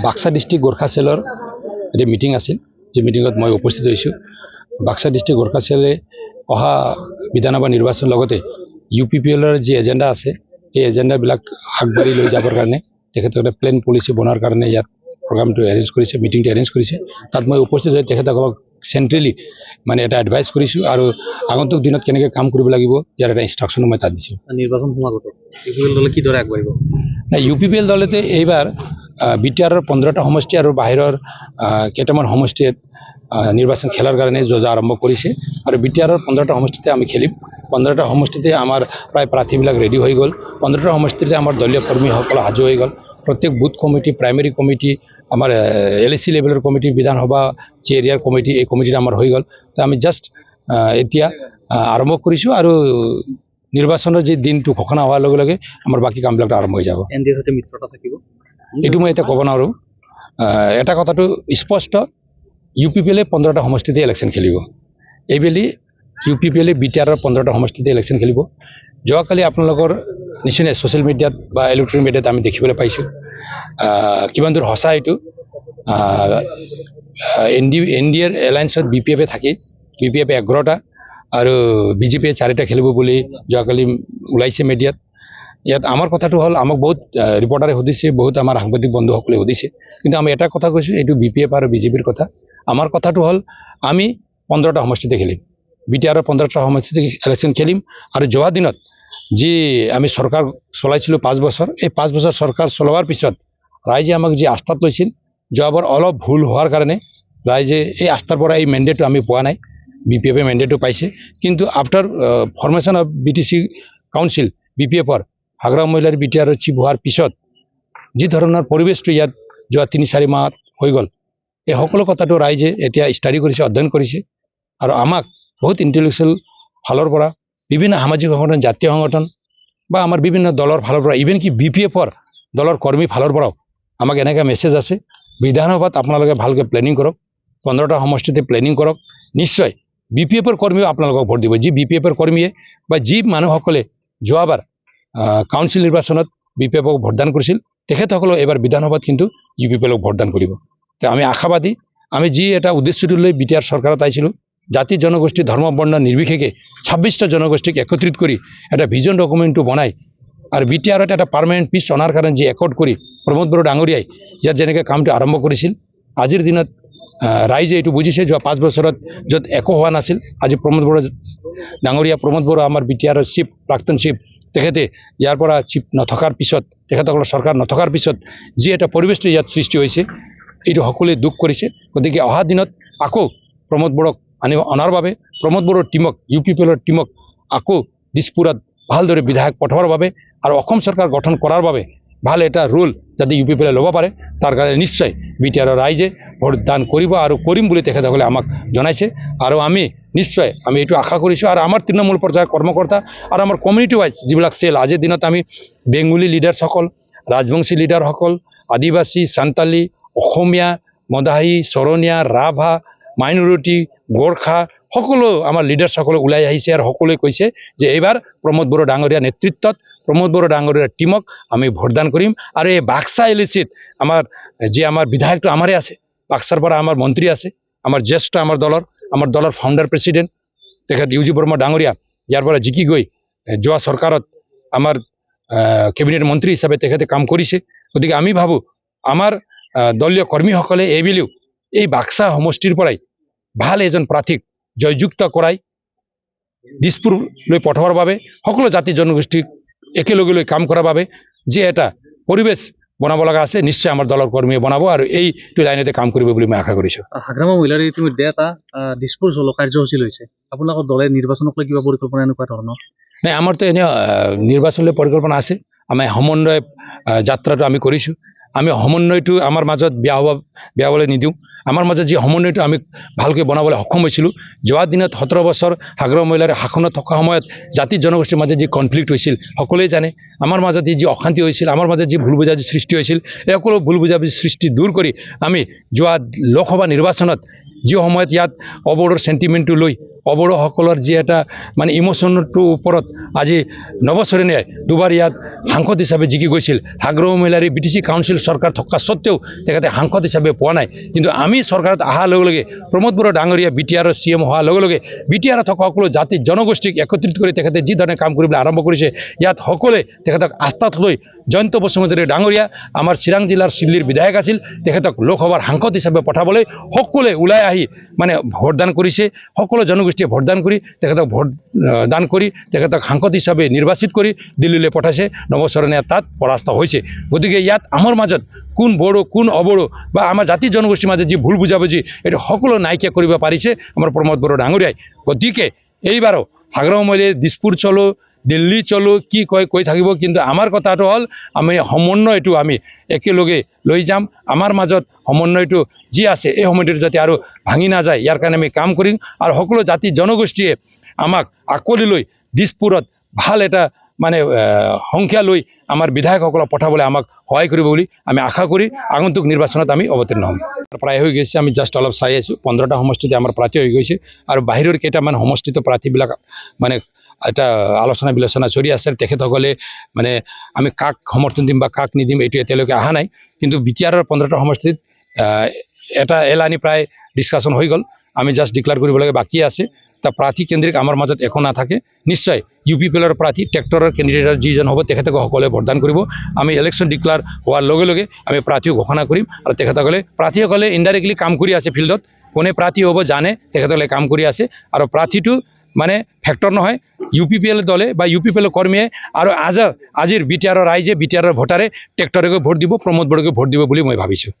Baksa district Gorkha চেলৰ এটা meeting আছিল, যে মিটিঙত মই উপস্থিত হৈছোঁ। বাক্সা ডিস্ট্ৰিক্ট গোৰ্খা চেলে অহা বিধানসভা নিৰ্বাচনৰ লগতে UPPLৰ যি এজেণ্ডা আছে এই এজেণ্ডাবিলাক আগবাঢ়ি লৈ যাবৰ কাৰণে তেখেতসকলে প্লেন পলিচি বনোৱাৰ কাৰণে ইয়াত প্ৰগ্ৰামটো এৰেঞ্জ কৰিছে, মিটিংটো এৰেঞ্জ কৰিছে। তাত মই উপস্থিত হৈ তেখেতসকলক চেণ্ট্ৰেলি মানে এটা এডভাইচ কৰিছোঁ আৰু আগন্তুক দিনত কেনেকৈ কাম কৰিব লাগিব ইয়াৰ এটা ইনষ্ট্ৰাকশ্যনো মই তাত দিছোঁ। নিৰ্বাচন সমাগত UPPL দলে কিদৰে আগবাঢ়িব? UPPL দলতে এইবাৰ BTRৰ 15টা সমষ্টি আৰু বাহিৰৰ কেইটামান সমষ্টিত নিৰ্বাচন খেলাৰ কাৰণে যোজা আৰম্ভ কৰিছে আৰু BTRৰ 15টা সমষ্টিতে আমি খেলিম। 15টা সমষ্টিতে আমাৰ প্ৰায় প্ৰাৰ্থীবিলাক ৰেডি হৈ গ'ল। 15টা সমষ্টিতে আমাৰ দলীয় কৰ্মীসকল সাজু হৈ গ'ল। প্ৰত্যেক বুথ কমিটি, প্ৰাইমেৰী কমিটি, আমাৰ LAC লেভেলৰ কমিটি, বিধানসভা যি এৰিয়াৰ কমিটি, এই কমিটিত আমাৰ হৈ গ'ল। তো আমি জাষ্ট এতিয়া আৰম্ভ কৰিছোঁ আৰু নিৰ্বাচনৰ যি দিনটো ঘোষণা হোৱাৰ লগে লগে আমাৰ বাকী কামবিলাকতো আৰম্ভ হৈ যাব। NDAৰ সৈতে মিত্ৰতা থাকিব এইটো মই এতিয়া ক'ব নোৱাৰোঁ। এটা কথাটো স্পষ্ট, UPPL 15টা সমষ্টিতে ইলেকশ্যন খেলিব। এইবেলি UPPL BTRৰ 15টা সমষ্টিতে ইলেকশ্যন খেলিব। যোৱাকালি আপোনালোকৰ নিশ্চয় ছ'চিয়েল মিডিয়াত বা ইলেক্ট্ৰনিক মিডিয়াত আমি দেখিবলৈ পাইছোঁ কিমান দূৰ সঁচা এইটো। NDAৰ এলায়েন্সত BPF থাকে, BPF 11টা আৰু BJP 4টা খেলিব বুলি যোৱাকালি ওলাইছে মিডিয়াত। ইয়াত আমাৰ কথাটো হ'ল, আমাক বহুত ৰিপৰ্টাৰে সুধিছে, বহুত আমাৰ সাংবাদিক বন্ধুসকলে সুধিছে, কিন্তু আমি এটা কথা কৈছোঁ, এইটো BPF আৰু BJPৰ কথা। আমাৰ কথাটো হ'ল আমি 15টা সমষ্টিতে খেলিম, BTRৰ 15টা সমষ্টিতে ইলেকশ্যন খেলিম। আৰু যোৱা দিনত যি আমি চৰকাৰ চলাইছিলোঁ 5 বছৰ, এই 5 বছৰ চৰকাৰ চলোৱাৰ পিছত ৰাইজে আমাক যি আস্থাত লৈছিল, যোৱাবাৰ অলপ ভুল হোৱাৰ কাৰণে ৰাইজে এই আস্থাৰ পৰা এই মেণ্ডেটটো আমি পোৱা নাই। BPFে মেণ্ডেটটো পাইছে, কিন্তু after formation of BTC council BPFৰ হাগ্ৰা মহিলাৰ BTRৰ চিফ হোৱাৰ পিছত যি ধৰণৰ পৰিৱেশটো ইয়াত যোৱা 3-4 মাহত হৈ গ'ল, এই সকলো কথাটো ৰাইজে এতিয়া ষ্টাডি কৰিছে, অধ্যয়ন কৰিছে আৰু আমাক বহুত ইণ্টেলেকচুৱেল ফালৰ পৰা, বিভিন্ন সামাজিক সংগঠন, জাতীয় সংগঠন বা আমাৰ বিভিন্ন দলৰ ফালৰ পৰা, ইভেন কি BPFৰ দলৰ কৰ্মী ফালৰ পৰাও আমাক এনেকৈ মেছেজ আছে, বিধানসভাত আপোনালোকে ভালকৈ প্লেনিং কৰক, 15টা সমষ্টিতে প্লেনিং কৰক, নিশ্চয় BPFৰ কৰ্মীও আপোনালোকক ভোট দিব। যি BPFৰ কৰ্মীয়ে বা যি মানুহসকলে যোৱাবাৰ কাউন্সিল নিৰ্বাচনত BPFক ভোটদান কৰিছিল, তেখেতসকলেও এইবাৰ বিধানসভাত কিন্তু UPPLক ভোটদান কৰিব। তো আমি আশাবাদী, আমি যি এটা উদ্দেশ্যটো লৈ BTR চৰকাৰত আহিছিলোঁ, জাতি জনগোষ্ঠী ধৰ্ম বৰ্ণ নিৰ্বিশেষে 26টা জনগোষ্ঠীক একত্ৰিত কৰি এটা ভিজন ডকুমেণ্টটো বনাই আৰু BTRত এটা পাৰ্মানেণ্ট পিছ অনাৰ কাৰণে যি একৰ্ড কৰি প্ৰমোদ বড়ো ডাঙৰীয়াই ইয়াত যেনেকৈ কামটো আৰম্ভ কৰিছিল, আজিৰ দিনত ৰাইজে এইটো বুজিছে। যোৱা 5 বছৰত য'ত একো হোৱা নাছিল, আজি প্ৰমোদ বড়ো ডাঙৰীয়া, প্ৰমোদ বড়ো আমাৰ BTRৰ চিফ, প্ৰাক্তন চিফ, তেখেতে ইয়াৰ পৰা চিফ নথকাৰ পিছত, তেখেতসকলৰ চৰকাৰ নথকাৰ পিছত যি এটা পৰিৱেশটো ইয়াত সৃষ্টি হৈছে, এইটো সকলোৱে দুখ কৰিছে। গতিকে অহা দিনত আকৌ প্ৰমোদ বড়োক অনাৰ বাবে, প্ৰমোদ বড়োৰ টিমক, UPPLৰ টিমক আকৌ দিছপুৰত ভালদৰে বিধায়ক পঠোৱাৰ বাবে আৰু অসম চৰকাৰ গঠন কৰাৰ বাবে ভাল এটা ৰোল যাতে UPPLে ল'ব পাৰে, তাৰ কাৰণে নিশ্চয় BTRৰ ৰাইজে ভোটদান কৰিব আৰু কৰিম বুলি তেখেতসকলে আমাক জনাইছে। আৰু আমি নিশ্চয় এইটো আশা কৰিছোঁ। আৰু আমাৰ তৃণমূল পৰ্যায়ৰ কৰ্মকৰ্তা আৰু আমাৰ কমিউনিটি ৱাইজ যিবিলাক চেল, আজিৰ দিনত আমি বেংগলী লিডাৰসকল, ৰাজবংশী লিডাৰসকল, আদিবাসী, সান্তালী, অসমীয়া, মদাহী, চৰণীয়া, ৰাভা, মাইনৰিটি, গোৰ্খা, সকলো আমাৰ লিডাৰসকলে ওলাই আহিছে আৰু সকলোৱে কৈছে যে এইবাৰ প্ৰমোদ বড়ো ডাঙৰীয়াৰ নেতৃত্বত, প্ৰমোদ বড়ো ডাঙৰীয়াৰ টিমক আমি ভোটদান কৰিম। আৰু এই বাক্সা LACত আমাৰ বিধায়কটো আমাৰে আছে, বাক্সাৰ পৰা আমাৰ মন্ত্ৰী আছে, আমাৰ জ্যেষ্ঠ, আমাৰ দলৰ ফাউণ্ডাৰ প্ৰেছিডেণ্ট তেখেত UG বৰ্মা ডাঙৰীয়া ইয়াৰ পৰা জিকি গৈ যোৱা চৰকাৰত আমাৰ কেবিনেট মন্ত্ৰী হিচাপে তেখেতে কাম কৰিছে। গতিকে আমি ভাবোঁ আমাৰ দলীয় কৰ্মীসকলে এইবেলিও এই বাক্সা সমষ্টিৰ পৰাই ভাল এজন প্ৰাৰ্থীক জয়যুক্ত কৰাই দিছপুৰলৈ পঠোৱাৰ বাবে, সকলো জাতি জনগোষ্ঠীক একেলগে লৈ কাম কৰাৰ বাবে যি এটা পৰিৱেশ বনাব লগা আছে, নিশ্চয় আমাৰ দলৰ কৰ্মীয়ে বনাব আৰু এইটো লাইনতে কাম কৰিব বুলি মই আশা কৰিছোঁ। হাগ্ৰামা মহিলাৰ ইতিমধ্যে এটা দিছপুৰ চলো কাৰ্যসূচী লৈছে, আপোনালোকৰ দলে নিৰ্বাচনক লৈ কিবা পৰিকল্পনা এনেকুৱা ধৰণৰ? নাই, আমাৰতো এনে নিৰ্বাচনলৈ পৰিকল্পনা আছে। আমি সমন্বয় যাত্ৰাটো আমি কৰিছোঁ। আমি সমন্বয়টো আমাৰ মাজত বেয়া হ'বলৈ নিদিওঁ। আমাৰ মাজত যি সমন্বয়টো আমি ভালকৈ বনাবলৈ সক্ষম হৈছিলোঁ। যোৱা দিনত 17 বছৰ হাগ্ৰামা মহিলাৰ শাসনত থকা সময়ত জাতি জনগোষ্ঠীৰ মাজত যি কনফ্লিক্ট হৈছিল সকলোৱে জানে। আমাৰ মাজত যি অশান্তি হৈছিল, আমাৰ মাজত যি ভুল বুজাবুজি সৃষ্টি হৈছিল, এই সকলো ভুল বুজাবুজি সৃষ্টি দূৰ কৰি আমি যোৱা লোকসভা নিৰ্বাচনত যি সময়ত ইয়াত অবড়োৰ চেণ্টিমেণ্টটো লৈ অবড়োসকলৰ যি এটা মানে ইমোশ্যনটোৰ ওপৰত আজি নৱচৰণীয়ে দুবাৰ ইয়াত সাংসদ হিচাপে জিকি গৈছিল। হাগ্ৰহ মহিলাৰী BTC কাউন্সিল চৰকাৰ থকা স্বত্তেও তেখেতে সাংসদ হিচাপে পোৱা নাই। কিন্তু আমি চৰকাৰত অহাৰ লগে লগে প্ৰমোদ বড়ো ডাঙৰীয়া BTRৰ CM হোৱাৰ লগে লগে BTRত থকা সকলো জাতি জনগোষ্ঠীক একত্ৰিত কৰি তেখেতে যি ধৰণে কাম কৰিবলৈ আৰম্ভ কৰিছে, ইয়াত সকলোৱে তেখেতক আস্থাত লৈ জয়ন্ত বসুমতাৰী ডাঙৰীয়া আমাৰ চিৰাং জিলাৰ চিল্লিৰ বিধায়ক আছিল, তেখেতক লোকসভাৰ সাংসদ হিচাপে পঠাবলৈ সকলোৱে ওলাই আহি মানে ভোটদান কৰিছে। সকলো জনগোষ্ঠীয়ে ভোটদান কৰি তেখেতক ভোটদান কৰি তেখেতক সাংসদ হিচাপে নিৰ্বাচিত কৰি দিল্লীলৈ পঠাইছে। নৱচৰণীয়া তাত পৰাস্ত হৈছে। গতিকে ইয়াত আমাৰ মাজত কোন বড়ো কোন অবড়ো বা আমাৰ জাতি জনগোষ্ঠীৰ মাজত যি ভুল বুজাবুজি এইটো সকলো নাইকিয়া কৰিব পাৰিছে আমাৰ প্ৰমোদ বড়ো ডাঙৰীয়াই। গতিকে এইবাৰো হাগ্ৰহ মহিলাই দিছপুৰ চলো দিল্লী চলো কি কয় কৈ থাকিব, কিন্তু আমাৰ কথাটো হ'ল আমি সমন্বয়টো আমি একেলগে লৈ যাম। আমাৰ মাজত সমন্বয়টো যি আছে এই সমন্বয়টো যাতে আৰু ভাঙি নাযায়, ইয়াৰ কাৰণে আমি কাম কৰিম। আৰু সকলো জাতি জনগোষ্ঠীয়ে আমাক আকোৱালি লৈ দিছপুৰত ভাল এটা মানে সংখ্যা লৈ আমাৰ বিধায়কসকলক পঠাবলৈ আমাক সহায় কৰিব বুলি আমি আশা কৰি আগন্তুক নিৰ্বাচনত আমি অৱতীৰ্ণ হ'ম। প্ৰায় হৈ গৈছে, আমি জাষ্ট অলপ চাই আছোঁ। 15টা সমষ্টিতে আমাৰ প্ৰাৰ্থী হৈ গৈছে আৰু বাহিৰৰ কেইটামান সমষ্টিত প্ৰাৰ্থীবিলাক মানে এটা আলোচনা বিলোচনা চলি আছে। তেখেতসকলে মানে আমি কাক সমৰ্থন দিম বা কাক নিদিম এইটো এতিয়ালৈকে অহা নাই। কিন্তু BTRৰ 15টা সমষ্টিত এটা এলানি প্ৰায় ডিছকাশ্যন হৈ গ'ল। আমি জাষ্ট ডিক্লেয়াৰ কৰিব লাগে বাকী আছে। তাৰ প্ৰাৰ্থী কেন্দ্ৰিক আমাৰ মাজত একো নাথাকে। নিশ্চয় UPPLৰ প্ৰাৰ্থী ট্ৰেক্টৰৰ কেণ্ডিডেটৰ যিজন হ'ব তেখেতক সকলোৱে ভোটদান কৰিব। আমি ইলেকশ্যন ডিক্লেয়াৰ হোৱাৰ লগে লগে আমি প্ৰাৰ্থীও ঘোষণা কৰিম। আৰু প্ৰাৰ্থীসকলে ইনডাইৰেক্টলি কাম কৰি আছে ফিল্ডত, কোনে প্ৰাৰ্থী হ'ব জানে, তেখেতসকলে কাম কৰি আছে। আৰু প্ৰাৰ্থীটো মানে ফেক্টৰ নহয়, UPPL দলে বা UPPL কৰ্মীয়ে আৰু আজিৰ BTRৰ ৰাইজে BTRৰ ভোটাৰে ট্ৰেক্টৰকে ভোট দিব, প্ৰমোদ বড়োকে ভোট দিব বুলি মই ভাবিছোঁ।